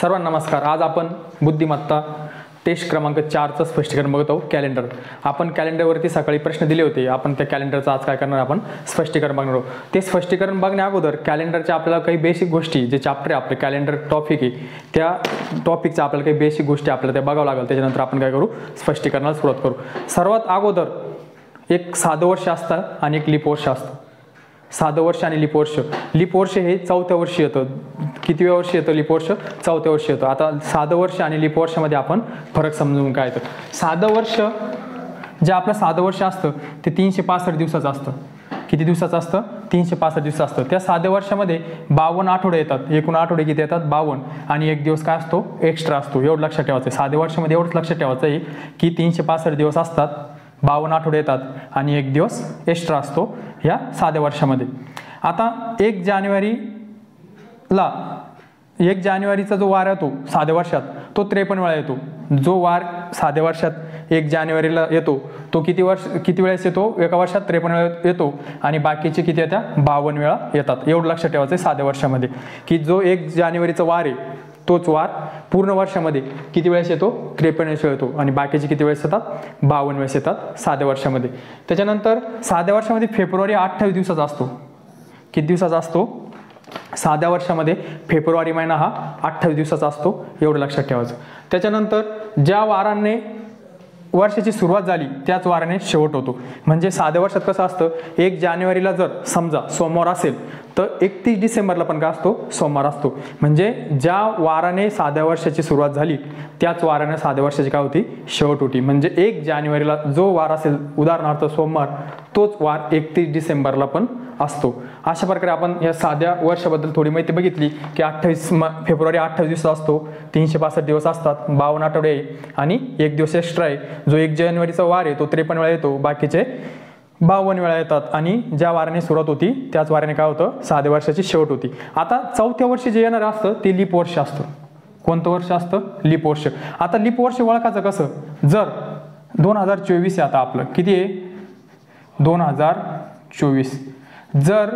सर्वांना नमस्कार। आज आपण बुद्धिमत्ता टेस्ट क्रमांक 4चं स्पष्टीकरण बघत आहोत। कॅलेंडर आपण कॅलेंडरवरती सकाळी प्रश्न दिले होते। आपण त्या कॅलेंडरचं आज काय करणार, आपण स्पष्टीकरण बघणार आहोत। ते स्पष्टीकरण बघण्या अगोदर कॅलेंडरच्या आपल्याला काही बेसिक गोष्टी, जे चॅप्टर आहे आपले कॅलेंडर टॉपिक आहे, त्या टॉपिकचा आपल्याला काही बेसिक गोष्टी आपल्याला त्या बघावं लागेल। त्याच्यानंतर आपण काय करू, स्पष्टीकरणाला सुरुवात करू। सर्वात अगोदर एक साधं वर्ष असतं आणि एक लीप वर्ष असतं। साधं वर्ष आणि लीप वर्ष, लीप वर्ष हे 4थ्या वर्षी येतं। कितव्या वर्षी येतं लीप वर्ष? 4थ्या वर्षी येतं। आता साधं वर्ष आणि लीप वर्षामध्ये आपण फरक समजून काय येतं। साधं वर्ष जे आपलं साधं वर्ष असतं ते 365 दिवसाचं असतं। किती दिवसाचं असतं? 365 दिवस असतं। त्या साध्या वर्षामध्ये 52 आठवडे येतात। एकूण आठवडे किती येतात? 52, आणि एक दिवस काय असतो? एक्स्ट्रा असतो। एवढं लक्षात ठेवायचं आहे। साध्या वर्षामध्ये एवढंच लक्षात ठेवायचं आहे की 365 दिवस असतात, 52 आठवडे येतात आणि एक दिवस एक्स्ट्रा असतो या साध्या वर्षामध्ये। आता 1 जानेवारीचा जो वार येतो साध्या वर्षात तो 53 वेळा येतो। जो वार साध्या वर्षात 1 जानेवारीला येतो तो किती वेळेस येतो? एका वर्षात 53 वेळा येतो आणि बाकीचे किती येतात? 52 वेळा येतात। एवढं लक्षात ठेवायचं आहे साध्या वर्षामध्ये की जो 1 जानेवारीचा वार आहे तोच वार पूर्ण वर्षामध्ये किती वेळेस येतो? 53 वेळेस येतो आणि बाकीचे किती वेळेस येतात? 52 वेळेस येतात साध्या वर्षामध्ये। त्याच्यानंतर साध्या वर्षामध्ये फेब्रुवारी 28 दिवसाचा असतो। किती दिवसाचा असतो? साध्या वर्षामध्ये फेब्रुवारी महिना हा 28 दिवसाचा असतो। एवढं लक्षात ठेवायचं। त्याच्यानंतर ज्या वाराने वर्षाची सुरुवात झाली त्याच वाराने शेवट होतो। म्हणजे साध्या वर्षात कसं असतं, 1 जानेवारीला जर समजा सोमवार असेल तर 31 डिसेंबरला पण काय असतो? सोमवार असतो। म्हणजे ज्या वाराने साध्या वर्षाची सुरुवात झाली त्याच वाराने साध्या वर्षाची काय होती? शेवट होती। म्हणजे 1 जानेवारीला जो वार असेल, उदाहरणार्थ सोमवार, तोच वार 31 डिसेंबरला पण असतो। अशा प्रकारे आपण या साध्या वर्षाबद्दल थोडी माहिती बघितली की फेब्रुवारी 28 दिवस असतो, 365 दिवस असतात, 52 आठवडे आहे आणि एक दिवस एक्स्ट्रा आहे। जो 1 जानेवारीचा वार आहे तो 53 वेळा येतो, बाकीचे 52 वेळा येतात आणि ज्या वाराने सुरुवात होती त्याच वाराने काय होतं? साध्या वर्षाची शेवट होती। आता 4थ्या वर्षी जे येणार असतं ते लीप वर्ष असतं। कोणतं वर्ष असतं? लीप वर्ष। आता लीप वर्ष ओळखायचं कसं? जर 2024 आहे, आता आपलं किती आहे? 2024। जर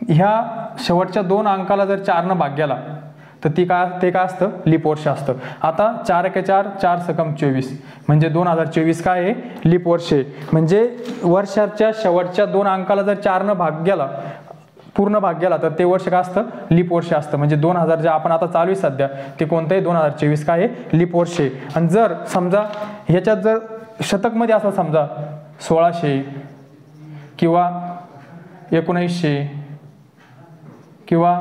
ह्या शेवटच्या 2 अंकाला जर 4 ने भाग गेला तर ते काय असतं? लीप वर्ष असतं। आता 4 × 4 4 × 24 म्हणजे 2024 काय आहे? लीप वर्ष आहे। म्हणजे वर्षाच्या शेवटच्या 2 अंकाला जर 4 ने भाग गेला, पूर्ण भाग गेला, तर ते वर्ष काय असतं? लीप वर्ष असतं। म्हणजे 2000 जे आपण आता चालू आहे सध्या ते कोणतं आहे? 2024 काय आहे? लीप वर्ष आहे। आणि जर समजा ह्याच्यात जर शतकमध्ये असं समजा 1600 किंवा 1900 किंवा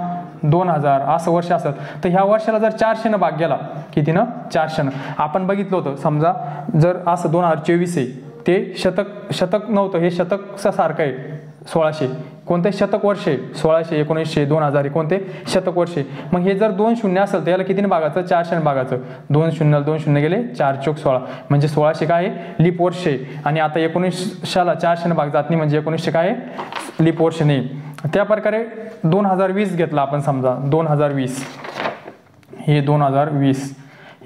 2000 असं वर्ष असत तर ह्या वर्षाला जर 400 ने भाग गेला, किती ना? 400 ने। आपण बघितलं होतं समजा जर असं 2024 आहे, ते शतक नव्हतं, हे शतकचा सारखं आहे 1600। कोणते शतक वर्ष आहे? 1600, 1900, 2000 कोणते शतक वर्ष आहे। मग हे जर 2 शून्य असेल तर याला कितीने भागायचं? 400 ने भागायचं। 2 शून्याला 2 शून्य गेले, 4 × 16 म्हणजे 1600 काय आहे? लीप वर्ष आहे। आणि आता 1900ला 400 ने भाग जात नाही म्हणजे 1900 काय आहे? लीप वर्ष नाही। त्या प्रकारे 2020 घेतला आपण समजा, 2020 हे 2020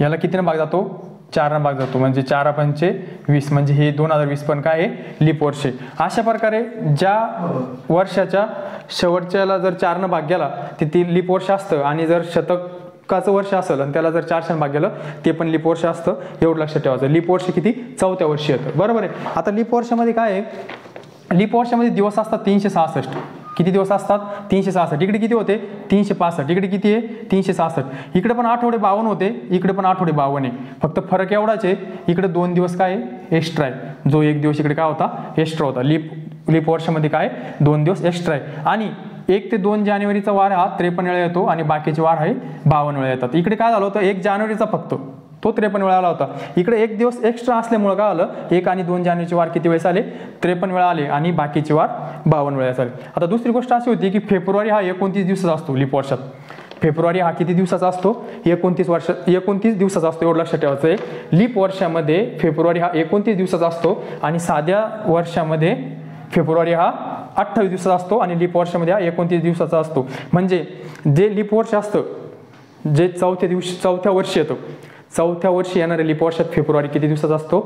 याला कितीने भाग जातो? 4 ने भाग जातो म्हणजे 4 × 5 = 20 म्हणजे हे 2020 पण काय आहे? लीप वर्ष आहे। अशा प्रकारे ज्या वर्षाच्या शेवटच्याला जर 4 ने भाग गेला ते ती लीप वर्ष असतं, आणि जर शतकाचं वर्ष असेल आणि त्याला जर 400 ने भाग गेलं ते पण लीप वर्ष असतं। एवढं लक्षात ठेवायचं। लीप वर्ष किती? 4थ्या वर्षी येतं, बरोबर आहे। आता लीप वर्षामध्ये काय आहे? लीप वर्षामध्ये दिवस असतात 366। किती दिवस असतात? 366। इकडे किती होते? 365। इकडे किती आहे? 366। इकडे पण आठवडे 52 होते, इकडे पण आठवडे 52 आहे। फक्त फरक एवढाच आहे, इकडे 2 दिवस काय आहे? एक्स्ट्रा आहे। जो 1 दिवस इकडे काय होता? एक्स्ट्रा होता। लीप वर्षामध्ये काय? 2 दिवस एक्स्ट्रा आहे। आणि 1 ते 2 जानेवारीचा वार हा 53 वेळा येतो आणि बाकीचे वार आहे 52 वेळा येतात। इकडे काय झालं होतं? 1 जानेवारीचा फक्त तो 53 वेळा आला होता। इकडे 1 दिवस एक्स्ट्रा असल्यामुळे काय आलं? 1 आणि 2 जानेवारीचे वार किती वेळेस आले? 53 वेळा आले आणि बाकीचे वार 52 वेळा आले। आता दुसरी गोष्ट अशी होती की फेब्रुवारी हा 29 दिवसाचा असतो लीप वर्षात। फेब्रुवारी हा किती दिवसाचा असतो? 29 दिवसाचा असतो। एवढं लक्षात ठेवायचं आहे। लीप वर्षामध्ये फेब्रुवारी हा 29 दिवसाचा असतो आणि साध्या वर्षामध्ये फेब्रुवारी हा 28 दिवसाचा असतो आणि लीप वर्षामध्ये हा 29 दिवसाचा असतो। म्हणजे जे लीप वर्ष असतं, जे 4थ्या वर्षी येतं, 4थ्या वर्षी येणाऱ्या लीप वर्षात फेब्रुवारी किती दिवसाचा असतो?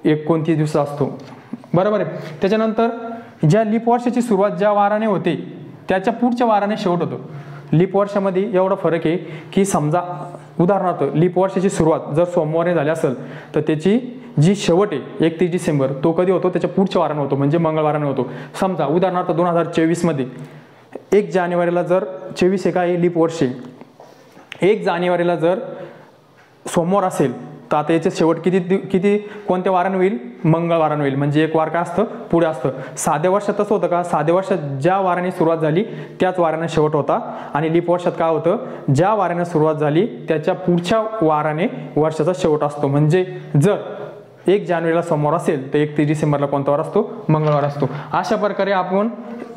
29 दिवसाचा असतो, बरोबर आहे। त्याच्यानंतर ज्या लीप वर्षाची सुरुवात ज्या वाराने होते त्याच्या पुढच्या वाराने शेवट होतो। लीप वर्षामध्ये एवढा फरक आहे की समजा उदाहरणार्थ लीप वर्षाची सुरुवात जर सोमवारी झाली असेल तर त्याची जी शेवट आहे 31 डिसेंबर तो कधी होतो, त्याच्या पुढच्या वाराने होतो, म्हणजे मंगळवाराने होतो. समजा उदाहरणार्थ 2024 मध्ये 1 जानेवारीला जर 24 हे काय लीप वर्ष आहे, 1 जानेवारीला जर सोमवार असेल तर आता याचे शेवट किती कोणत्या वाराने होईल, मंगळवाराने होईल. म्हणजे एक वार काय असतं पुढे असतं. साध्या वर्षात तसं होतं का, साध्या वर्षात ज्या वाराने सुरुवात झाली त्याच वाराने शेवट होता. आणि लीप वर्षात काय होतं, ज्या वाराने सुरुवात झाली त्याच्या पुढच्या वाराने वर्षाचा शेवट असतो. म्हणजे जर 1 जानेवारीला सोमवार असेल तर 31 डिसेंबरला कोणता वार असतो, मंगळवार असतो. अशा प्रकारे आपण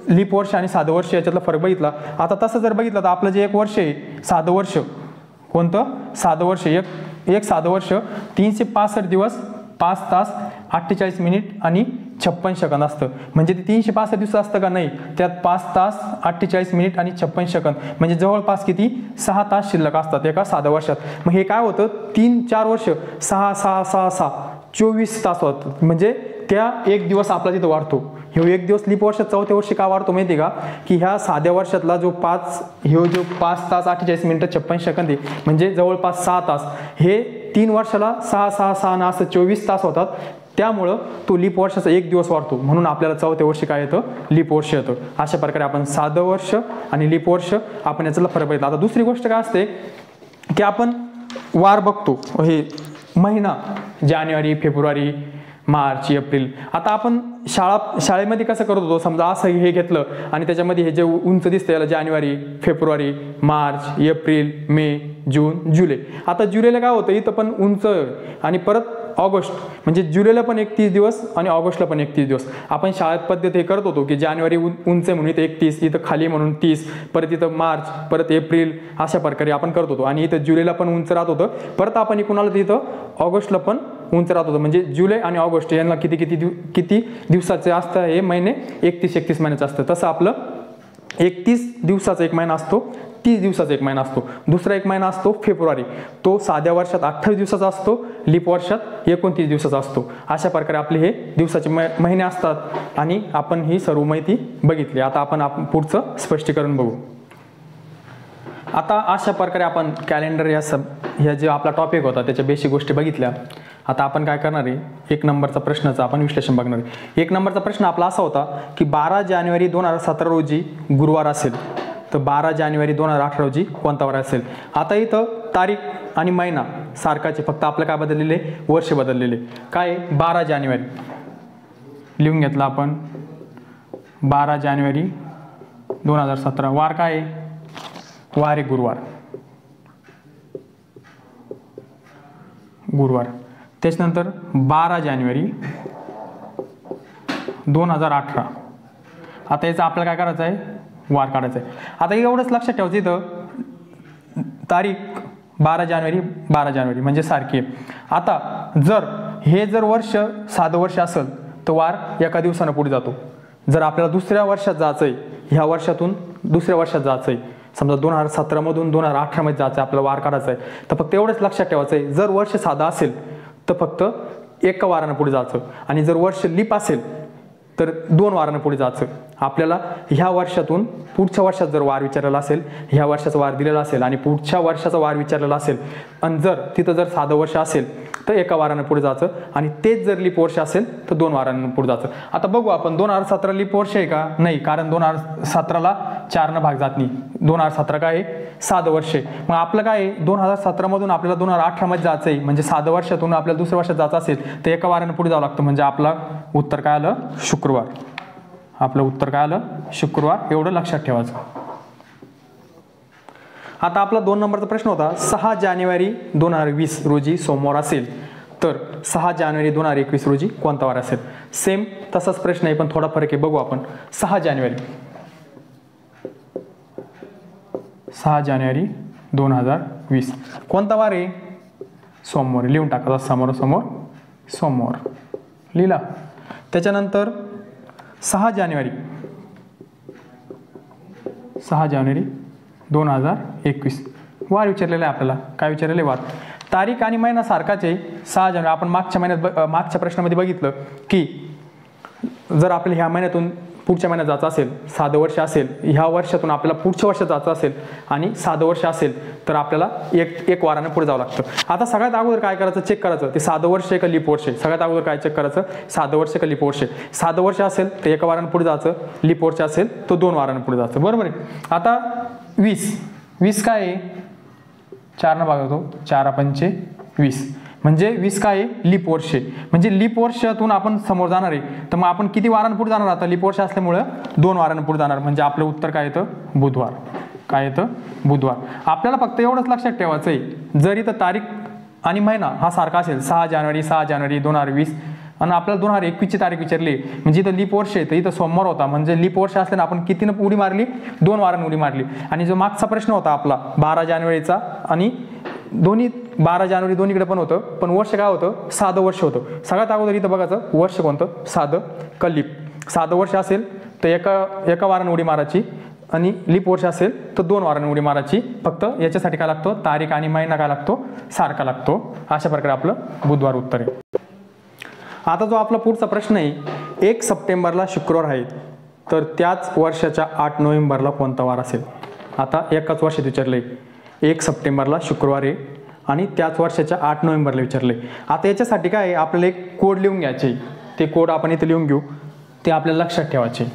लीप वर्ष आणि साधं वर्ष याच्यातला फरक बघितला. आता तसं जर बघितलं तर आपलं जे एक वर्ष आहे साधं वर्ष, कोणतं साधं वर्ष, एक साधं वर्ष 365 दिवस 5 तास 48 मिनिट आणि 56 सेकंद असतं. म्हणजे ते 365 दिवस असतं का, नाही, त्यात 5 तास 48 मिनिट आणि 56 सेकंद म्हणजे जवळपास किती 6 तास शिल्लक असतात एका साध्या वर्षात. मग हे काय होतं, 3-4 वर्ष 6 24 तास होतात. म्हणजे त्या एक दिवस आपला तिथं वाढतो. हे एक दिवस लीप वर्षात चौथ्या वर्षी का वाढतो माहिती का, की ह्या साध्या वर्षातला जो 5 तास 48 मिनिटं 56 सेकंद आहे म्हणजे जवळपास 6 तास, हे 3 वर्षाला 6 ना असं 24 तास होतात. त्यामुळं तो लीप वर्षाचा एक दिवस वाढतो, म्हणून आपल्याला चौथ्या वर्षी काय येतं, लीप वर्ष येतं. अशा प्रकारे आपण साधं वर्ष आणि लीप वर्ष आपण याचा फरक बघितला. आता दुसरी गोष्ट काय असते की आपण वार बघतो, हे महिना जानेवारी, फेब्रुवारी, मार्च, एप्रिल. आता आपण शाळेमध्ये कसं करत होतो, समजा असं हे घेतलं आणि त्याच्यामध्ये हे जे उंच दिसतं याला जानेवारी, फेब्रुवारी, मार्च, एप्रिल, मे, जून, जुलै. आता जुलैला काय होतं, इथं पण उंच आणि परत ऑगस्ट, म्हणजे जुलैला पण 31 दिवस आणि ऑगस्टला पण 31 दिवस. आपण शाळेत पद्धत हे करत होतो की जानेवारी उंच म्हणून इथं 31, इथं खाली म्हणून 30, परत इथं मार्च, परत एप्रिल, अशा प्रकारे आपण करत होतो. आणि इथं जुलैला पण उंच राहत होतं, परत आपण कुणाला तिथं ऑगस्टला पण उंच राहत होतं. म्हणजे जुलै आणि ऑगस्ट यांना किती दिवसाचे असतं हे महिने, 31 महिन्याचं असतं. तसं आपलं 31 दिवसाचा एक महिना असतो, 30 दिवसाचा एक महिना असतो. दुसरा एक महिना असतो फेब्रुवारी, तो साध्या वर्षात 28 दिवसाचा असतो, लीप वर्षात 29 दिवसाचा असतो. अशा प्रकारे आपले हे दिवसाचे महिने असतात आणि आपण ही सर्व माहिती बघितली. आता आपण पुढचं स्पष्टीकरण बघू. आता अशा प्रकारे आपण कॅलेंडर ह्या जे आपला टॉपिक होता त्याच्या बेसिक गोष्टी बघितल्या. आता आपण काय करणार आहे, 1 नंबरचा प्रश्नाचं आपण विश्लेषण बघणार आहे. 1 नंबरचा प्रश्न आपला असा होता की 12 जानेवारी 2017 रोजी गुरुवार असेल तर 12 जानेवारी 2018 रोजी कोणता वार असेल. आता इथं तारीख आणि महिना सारखाचे, फक्त आपलं काय बदललेले, वर्ष बदललेले. काय 12 जानेवारी लिहून घेतला आपण, 12 जानेवारी 2017. वार काय आहे, वार आहे गुरुवार. त्याच्यानंतर 12 जानेवारी 2018. आता याचं आपल्याला काय करायचं आहे, वार काढायचा आहे. आता एवढंच लक्षात ठेवायचं, इथं तारीख 12 जानेवारी म्हणजे सारखी आहे. आता जर वर्ष साधं वर्ष असेल तर वार एका दिवसानं पुढे जातो. जर आपल्याला दुसऱ्या वर्षात जायचं आहे, ह्या वर्षातून दुसऱ्या वर्षात जायचं आहे, समजा 2017 मधून 2018 मध्ये जायचं आहे, आपल्याला वार काढायचा आहे, तर फक्त एवढंच लक्षात ठेवायचं आहे, जर वर्ष साधा असेल तर फक्त एका वारानं पुढे जायचं, आणि जर वर्ष लीप असेल तर 2 वारानं पुढे जायचं. आपल्याला ह्या वर्षातून पुढच्या वर्षात जर वार विचारलेला असेल, ह्या वर्षाचा वार दिलेला असेल आणि पुढच्या वर्षाचा वार विचारलेला असेल, आणि जर साधं वर्ष असेल तर एका वारानं पुढे जायचं, आणि तेच जर लीप वर्ष असेल तर 2 वारानं पुढे जायचं. आता बघू आपण 2017 लीप वर्ष आहे का, नाही, कारण 2017ला 4 भाग जात नाही. 2017 काय आहे, साधं वर्ष आहे. मग आपलं काय आहे, 2017 मधून आपल्याला 2018 मध्ये जायचं आहे, म्हणजे साधं वर्षातून आपल्याला दुसऱ्या वर्षात जायचं असेल तर एका वारानं पुढे जावं लागतं. म्हणजे आपलं उत्तर काय आलं, शुक्रवार. आपलं उत्तर काय आलं, शुक्रवार. एवढं लक्षात ठेवायचं. आता आपला 2 नंबरचा प्रश्न होता, 6 जानेवारी 2020 रोजी सोमवार असेल तर 6 जानेवारी 2021 रोजी कोणता वार असेल. सेम तसाच प्रश्न आहे पण थोडा फरक आहे, बघू आपण. 6 जानेवारी 2020 कोणता वार आहे, सोमवार. लिहून टाकायचा, समोर सोमवार लिहिला. त्याच्यानंतर 6 जानेवारी 2021 वार विचारलेला आहे आपल्याला. काय विचारलेले वार, तारीख आणि महिना सारखाच आहे, 6 जानेवारी. आपण मागच्या प्रश्नामध्ये बघितलं की जर आपल्या ह्या महिन्यातून पुढच्या महिन्यात जायचं असेल, साधं वर्ष असेल, ह्या वर्षातून आपल्याला पुढच्या वर्षात जायचं असेल आणि साधं वर्ष असेल तर आपल्याला एक वारानं पुढे जावं लागतं. आता सगळ्यात अगोदर काय करायचं, चेक करायचं ते साधं वर्ष आहे का लीप वर्ष आहे. सगळ्यात अगोदर काय चेक करायचं, साधं वर्ष का लीप वर्ष आहे. साधं वर्ष असेल तर 1 वारानं पुढे जायचं, लीप वर्ष असेल तर 2 वारानं पुढे जायचं. बरोबर आहे. आता 20 काय आहे, 4 भागतो, 4 पंचे 20 म्हणजे 20 काय आहे, लीप वर्ष आहे. म्हणजे लीप वर्षातून आपण समोर जाणार आहे तर मग आपण किती वारानं पुढे जाणार, आता लीप वर्ष असल्यामुळं 2 वारानं पुढे जाणार. म्हणजे आपलं उत्तर काय येतं, बुधवार. काय येतं, बुधवार. आपल्याला फक्त एवढंच लक्षात ठेवायचं आहे, जर इथं तारीख आणि महिना हा सारखा असेल 6 जानेवारी 2020 आणि आपल्याला 2021ची तारीख विचारली, म्हणजे इथं लीप वर्ष आहे तर इथं सोमवार होता, म्हणजे लीप वर्ष असल्याने आपण कितीनं उडी मारली, 2 वारानं उडी मारली. आणि जो मागचा प्रश्न होता आपला 12 जानेवारीचा आणि दोन्ही 12 जानेवारी दोन्हीकडे पण होतं, पण वर्ष काय होतं, साधं वर्ष होतं. सगळ्यात अगोदर इथं बघायचं वर्ष कोणतं, साधं का लीप. साधं वर्ष असेल तर एका वारानं उडी मारायची आणि लीप वर्ष असेल तर 2 वारानं उडी मारायची. फक्त याच्यासाठी काय लागतो, तारीख आणि महिना काय लागतो, सारखा लागतो. अशा प्रकारे आपलं बुधवार उत्तर आहे. आता जो आपला पुढचा प्रश्न आहे, 1 सप्टेंबरला शुक्रवार आहे तर त्याच वर्षाच्या 8 नोव्हेंबरला कोणता वार असेल. आता एकाच वर्षात विचारलंय, 1 सप्टेंबरला शुक्रवार आहे आणि त्याच वर्षाच्या 8 नोव्हेंबरला विचारले. आता याच्यासाठी काय आहे, आपल्याला एक कोड लिहून घ्यायचे. ते कोड आपण इथे लिहून घेऊ, ते आपल्याला लक्षात ठेवायचे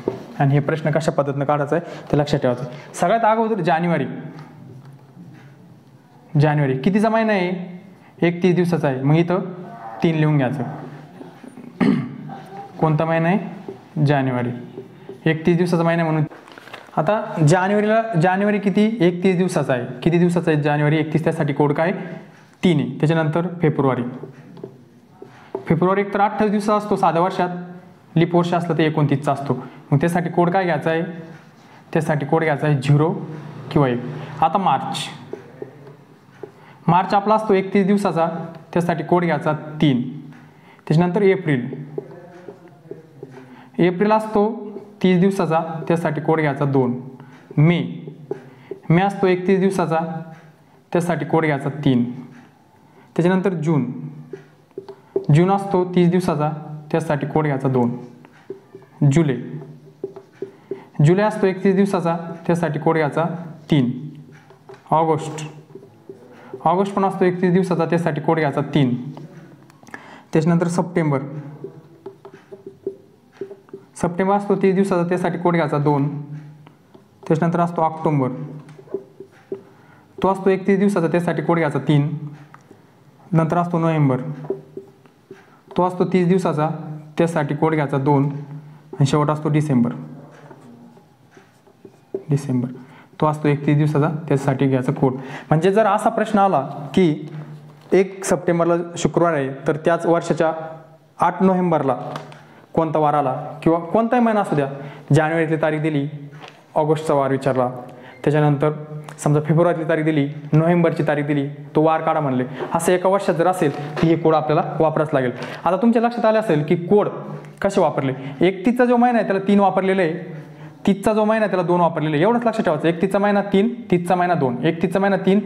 आणि हे प्रश्न कशा पद्धतीनं काढायचा आहे ते लक्षात ठेवायचं. सगळ्यात अगोदर जानेवारी कितीचा महिना आहे, 31 दिवसाचा आहे. मग इथं 3 लिहून घ्यायचं. कोणता महिना आहे, जानेवारी. 31 दिवसाचा महिना म्हणून आता जानेवारी किती, 31 दिवसाचा आहे. किती दिवसाचा आहे जानेवारी, 31. त्यासाठी कोड काय, 3 आहे. त्याच्यानंतर फेब्रुवारी एक तर 28 दिवसाचा असतो साध्या वर्षात, लीप वर्ष असलं तर 29चा असतो. मग त्यासाठी कोड काय घ्यायचा आहे, त्यासाठी कोड घ्यायचा आहे 0 किंवा 1. आता मार्च आपला असतो 31 दिवसाचा, त्यासाठी कोड घ्यायचा 3. त्याच्यानंतर एप्रिल असतो 30 दिवसाचा, त्यासाठी कोड घ्यायचा 2. मे असतो 31 दिवसाचा, त्यासाठी कोड घ्यायचा 3. त्याच्यानंतर जून असतो 30 दिवसाचा, त्यासाठी कोड घ्यायचा 2. जुलै असतो 31 दिवसाचा, त्यासाठी कोड घ्यायचा 3. ऑगस्ट पण असतो 31 दिवसाचा, त्यासाठी कोड घ्यायचा 3. त्याच्यानंतर सप्टेंबर असतो 30 दिवसाचा, त्यासाठी कोड घ्यायचा 2. त्याच्यानंतर असतो ऑक्टोबर, तो असतो 31 दिवसाचा, त्यासाठी कोड घ्यायचा 3. नंतर असतो नोव्हेंबर, तो असतो 30 दिवसाचा, त्यासाठी कोड घ्यायचा 2. आणि शेवट असतो डिसेंबर, तो असतो 31 दिवसाचा, त्यासाठी घ्यायचा कोड. म्हणजे जर असा प्रश्न आला की 1 सप्टेंबरला शुक्रवार आहे तर त्याच वर्षाच्या 8 नोव्हेंबरला कोणता वार आला, किंवा कोणताही महिना असू द्या, जानेवारीतली तारीख दिली, ऑगस्टचा वार विचारला, त्याच्यानंतर समजा फेब्रुवारीतली तारीख दिली, नोव्हेंबरची तारीख दिली, तो वार काढा म्हणले, असं एका वर्षात जर असेल तर हे कोड आपल्याला वापरावंच लागेल. आता तुमच्या लक्षात आले असेल की कोड कसे वापरले. 31चा जो महिना आहे त्याला 3 वापरलेले आहे, 30चा जो महिना आहे त्याला 2 वापरलेले आहे. एवढंच लक्षात ठेवायचं. 31चा महिना 3, 30चा महिना 2, 31चा महिना 3,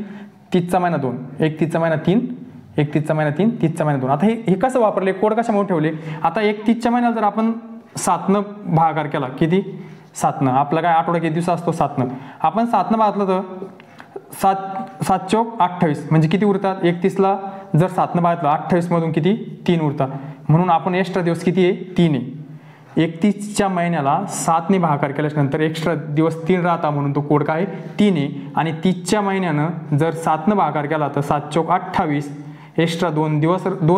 30चा महिना 2, 31चा महिना 3, 31चा महिना 3, 30चा महिना 2. आता हे कसं वापरले, कोड कशामुळे ठेवले. आता 31च्या महिन्याला जर आपण 7नं भागाकार केला, किती 7नं, आपला काय आठवडा किती दिवस असतो 7नं, आपण 7नं भागलं तर 7 चौक 28, म्हणजे किती उरतात, 31ला जर 7नं भागलं 28 मधून किती 3 उरतात. म्हणून आपण एक्स्ट्रा दिवस किती आहे, 3 आहे. 31च्या महिन्याला 7ने भागाकार केल्यानंतर एक्स्ट्रा दिवस 3 राहता, म्हणून तो कोड काय 3 आहे. आणि 30च्या महिन्यानं जर 7नं भागाकार केला तर 7 चौक 28, एक्स्ट्रा 2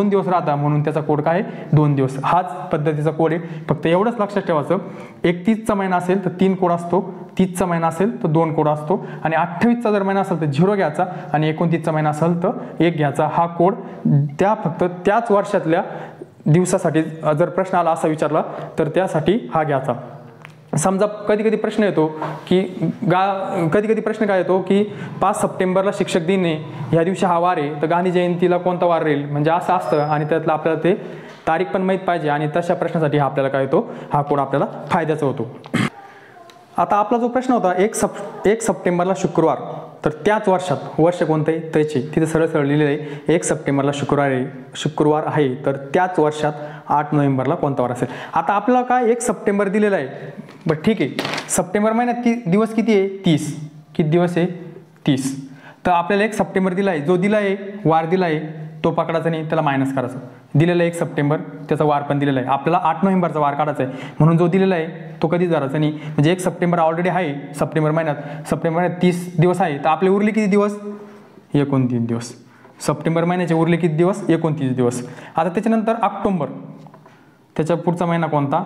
दिवस राहता, म्हणून त्याचा कोड काय 2 दिवस. हाच पद्धतीचा कोड आहे. फक्त एवढंच लक्षात ठेवायचं, 31चा महिना असेल तर 3 कोड असतो, 30चा महिना असेल तर 2 कोड असतो, आणि 28चा जर महिना असेल तर 0 घ्यायचा, आणि 29चा महिना असेल तर 1 घ्यायचा. हा कोड फक्त त्याच वर्षातल्या दिवसासाठी जर प्रश्न आला असा विचारला तर त्यासाठी हा घ्यायचा. समजा कधी प्रश्न येतो की कधी प्रश्न काय येतो की 5 सप्टेंबरला शिक्षक दिन आहे, ह्या दिवशी हा वार आहे, तर गांधी जयंतीला कोणता वार राहील, म्हणजे असं असतं, आणि त्यातलं आपल्याला ते तारीख पण माहीत पाहिजे, आणि तशा प्रश्नासाठी हा आपल्याला काय येतो, हा कोड आपल्याला फायद्याचा होतो. आता आपला जो प्रश्न होता 1 सप्टेंबरला शुक्रवार, तर त्याच वर्षात वर्ष कोणतं आहे त्याचे तिथे सरळ सरळ लिहिलेलं आहे 1 सप्टेंबरला शुक्रवार आहे, तर त्याच वर्षात 8 नोव्हेंबरला कोणता वार असेल. आता आपल्याला काय 1 सप्टेंबर दिलेला आहे, बरं ठीक आहे. सप्टेंबर महिन्यात दिवस किती आहे 30. किती दिवस आहे 30. तर आपल्याला 1 सप्टेंबर दिला आहे, जो दिला आहे वार दिला आहे तो पकडायचा नाही, त्याला मायनस करायचं. दिलेला 1 सप्टेंबर त्याचा वार पण दिलेला आहे, आपल्याला 8 नोव्हेंबरचा वार काढायचा आहे, म्हणून जो दिलेला आहे तो कधीच धरायचा नाही. म्हणजे 1 सप्टेंबर ऑलरेडी आहे, सप्टेंबर महिन्यात 30 दिवस आहे, तर आपले उरले किती दिवस 29 दिवस. सप्टेंबर महिन्याचे उरले किती दिवस 29 दिवस. आता त्याच्यानंतर ऑक्टोबर, त्याच्या पुढचा महिना कोणता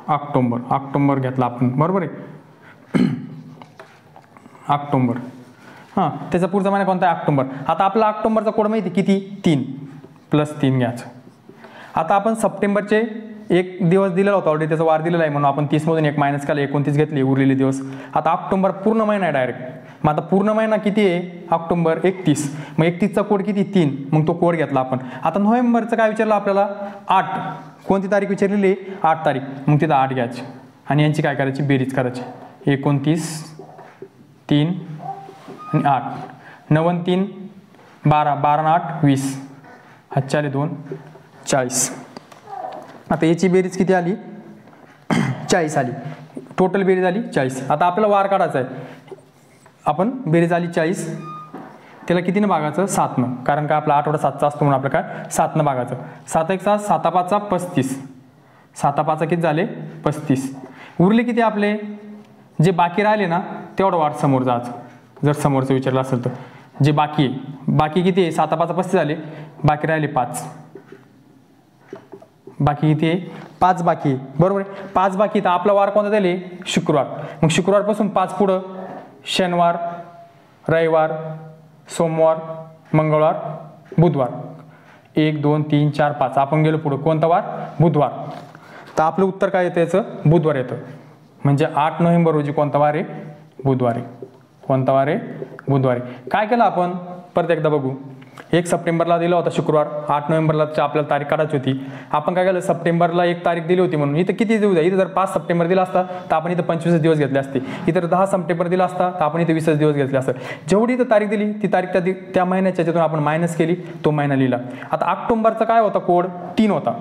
ऑक्टोबर घेतला आपण, बरोबर आहे. ऑक्टोबर, हां त्याचा पुढचा महिना कोणता आहे ऑक्टोबर. आता आपला ऑक्टोबरचा कोड माहिती किती 3 + 3 घ्यायचं. आता आपण सप्टेंबरचे 1 दिवस दिलेला होता ऑलरेडी, त्याचा वार दिलेला आहे म्हणून आपण 30 मधून 1 मायनस केला, 29 घेतले उरलेले दिवस. आता ऑक्टोबर पूर्ण महिना आहे डायरेक्ट. मग आता पूर्ण महिना किती आहे ऑक्टोबर 31, मग 31चा कोड किती 3, मग तो कोड घेतला आपण. आता नोव्हेंबरचं काय विचारलं आपल्याला 8, कोणती तारीख विचारलेली 8 तारीख, मग तिथं 8 घ्यायची आणि यांची काय करायची बेरीज करायची. 29, 3 आणि 8, 9 आणि 3 12, 12 आणि 8 20, 4 2 40. आता याची बेरीज किती आली 40 आली, टोटल बेरीज आली 40. आता आपल्याला वार काढायचा आहे, आपण बेरीज आली 40, त्याला कितीनं भागायचं 7नं, कारण का आपला आठवडा 7चा असतो म्हणून आपलं काय 7नं भागायचं. 7 1 7, 7 5 35, 7 5 किती झाले 35. उरले किती आपले, जे बाकी राहिले ना तेवढं वार समोर जायचं. जर समोरचं विचारलं असेल तर जे बाकी आहे, बाकी किती आहे 7 5 35 झाले, बाकी राहिले 5, बाकी किती आहे 5 बाकी आहे, बरोबर आहे. 5 बाकी, तर आपला वार कोणता झाले शुक्रवार. मग शुक्रवारपासून 5 पुढं शनिवार, रविवार, सोमवार, मंगळवार, बुधवार, 1 2 3 4 5, आपण गेलो पुढं कोणता वार बुधवार. तर आपलं उत्तर काय येतं याचं बुधवार येतं. म्हणजे 8 नोव्हेंबर रोजी कोणता वार आहे बुधवार आहे. कोणता वार आहे बुधवार आहे. काय केलं आपण परत एकदा बघू. 1 सप्टेंबरला दिला होता शुक्रवार, 8 नोव्हेंबरला आपल्याला तारीख काढायची होती. आपण काय केलं सप्टेंबरला 1 तारीख दिली होती म्हणून इथं किती दिवस आहे, इथं जर 5 सप्टेंबर दिला असता तर आपण इथं 25 दिवस घेतले असते. इतर 10 सप्टेंबर दिला असता तर आपण इथं 20 दिवस घेतले असते. जेवढी इथं तारीख दिली ती तारीख त्या महिन्याच्या याच्यातून आपण मायनस केली, तो महिना लिहिला. आता ऑक्टोबरचा काय होता कोड 3 होता.